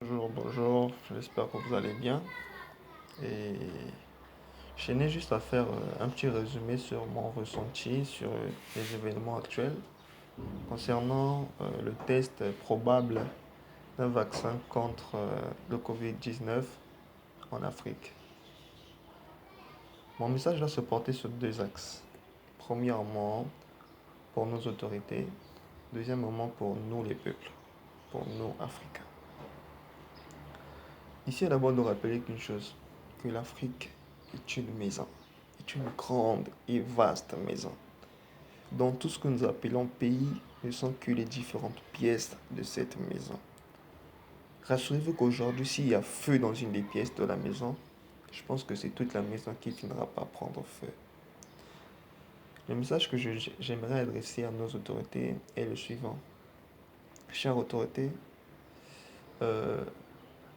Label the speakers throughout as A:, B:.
A: Bonjour, bonjour, j'espère que vous allez bien. Et je n'ai juste à faire un petit résumé sur mon ressenti sur les événements actuels concernant le test probable d'un vaccin contre le Covid-19 en Afrique. Mon message va se porter sur deux axes. Premièrement, pour nos autorités. Deuxièmement, pour nous les peuples, pour nous Africains. Ici, est d'abord de rappeler qu'une chose, que l'Afrique est une maison, est une grande et vaste maison, dont tout ce que nous appelons pays ne sont que les différentes pièces de cette maison. Rassurez-vous qu'aujourd'hui, s'il y a feu dans une des pièces de la maison, je pense que c'est toute la maison qui finira par prendre feu. Le message que j'aimerais adresser à nos autorités est le suivant. Chères autorités, euh,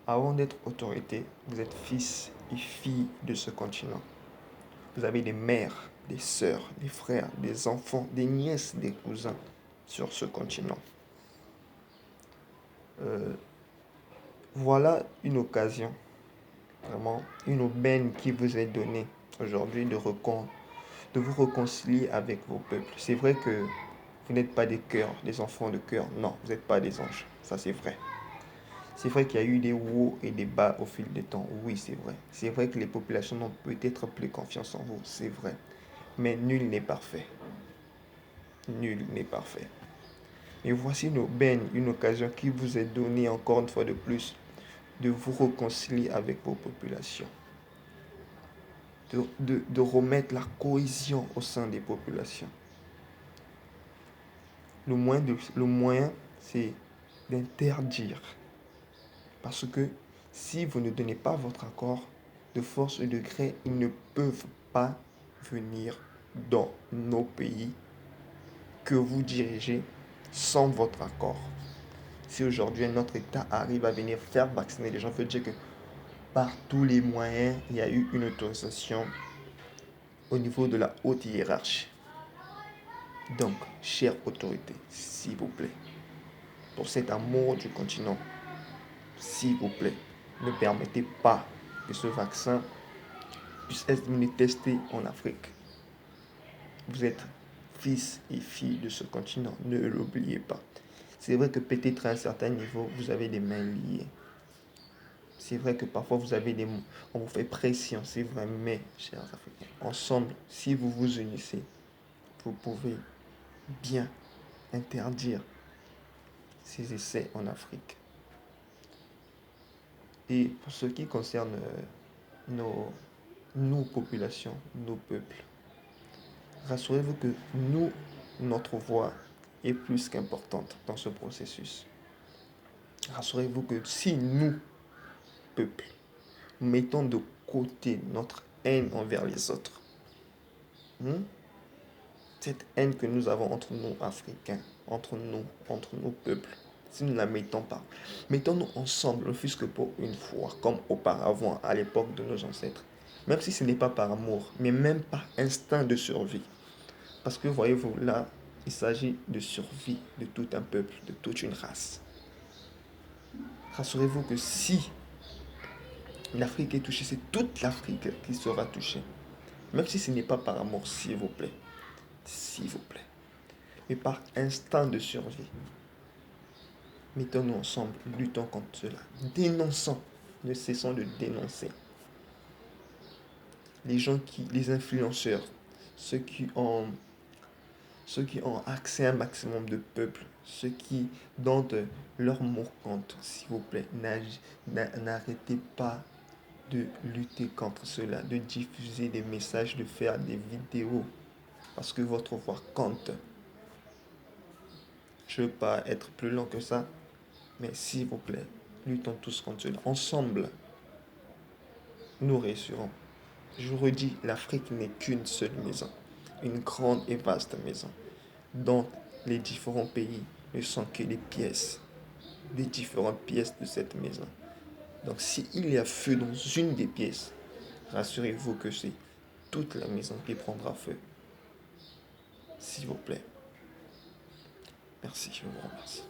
A: avant d'être autorité, vous êtes fils et filles de ce continent. Vous avez des mères, des sœurs, des frères, des enfants, des nièces, des cousins sur ce continent. Euh, voilà une occasion, vraiment une aubaine qui vous est donnée aujourd'hui de vous réconcilier avec vos peuples. C'est vrai que vous n'êtes pas des cœurs, des enfants de cœur. Non, vous n'êtes pas des anges. Ça, c'est vrai. C'est vrai qu'il y a eu des hauts et des bas au fil du temps. Oui, c'est vrai. C'est vrai que les populations n'ont peut-être plus confiance en vous. C'est vrai. Mais nul n'est parfait. Nul n'est parfait. Et voici une aubaine, une occasion qui vous est donnée encore une fois de plus de vous réconcilier avec vos populations, de remettre la cohésion au sein des populations. Le moyen c'est d'interdire. Parce que si vous ne donnez pas votre accord, de force et de gré, ils ne peuvent pas venir dans nos pays que vous dirigez sans votre accord. Si aujourd'hui notre État arrive à venir faire vacciner les gens, il faut dire que par tous les moyens, il y a eu une autorisation au niveau de la haute hiérarchie. Donc, chère autorité, s'il vous plaît, pour cet amour du continent, s'il vous plaît, ne permettez pas que ce vaccin puisse être testé en Afrique. Vous êtes fils et filles de ce continent, ne l'oubliez pas. C'est vrai que peut-être à un certain niveau, vous avez des mains liées. C'est vrai que parfois on vous fait pression, c'est vrai, mais, chers Africains, ensemble, si vous vous unissez, vous pouvez bien interdire ces essais en Afrique. Et pour ce qui concerne nos populations, nos peuples, rassurez-vous que notre voix est plus qu'importante dans ce processus. Rassurez-vous que si nous, peuple, mettons de côté notre haine envers les autres, cette haine que nous avons entre nous, Africains, entre nos peuples, si nous ne la mettons pas, mettons-nous ensemble, ne fût-ce que pour une fois, comme auparavant, à l'époque de nos ancêtres. Même si ce n'est pas par amour, mais même par instinct de survie. Parce que voyez-vous, là, il s'agit de survie de tout un peuple, de toute une race. Rassurez-vous que si l'Afrique est touchée, c'est toute l'Afrique qui sera touchée. Même si ce n'est pas par amour, s'il vous plaît. S'il vous plaît. Mais par instinct de survie. Mettons-nous ensemble, luttons contre cela. Dénonçons, ne cessons de dénoncer. Les influenceurs, ceux qui ont, ceux qui ont accès à un maximum de peuple, ceux qui donnent leur mot compte, s'il vous plaît, n'arrêtez pas de lutter contre cela, de diffuser des messages, de faire des vidéos, parce que votre voix compte. Je ne veux pas être plus long que ça, mais s'il vous plaît, luttons tous contre cela. Ensemble, nous réussirons. Je vous redis, l'Afrique n'est qu'une seule maison, une grande et vaste maison, dont les différents pays ne sont que les pièces, les différentes pièces de cette maison. Donc s'il y a feu dans une des pièces, rassurez-vous que c'est toute la maison qui prendra feu. S'il vous plaît. Merci, je vous remercie.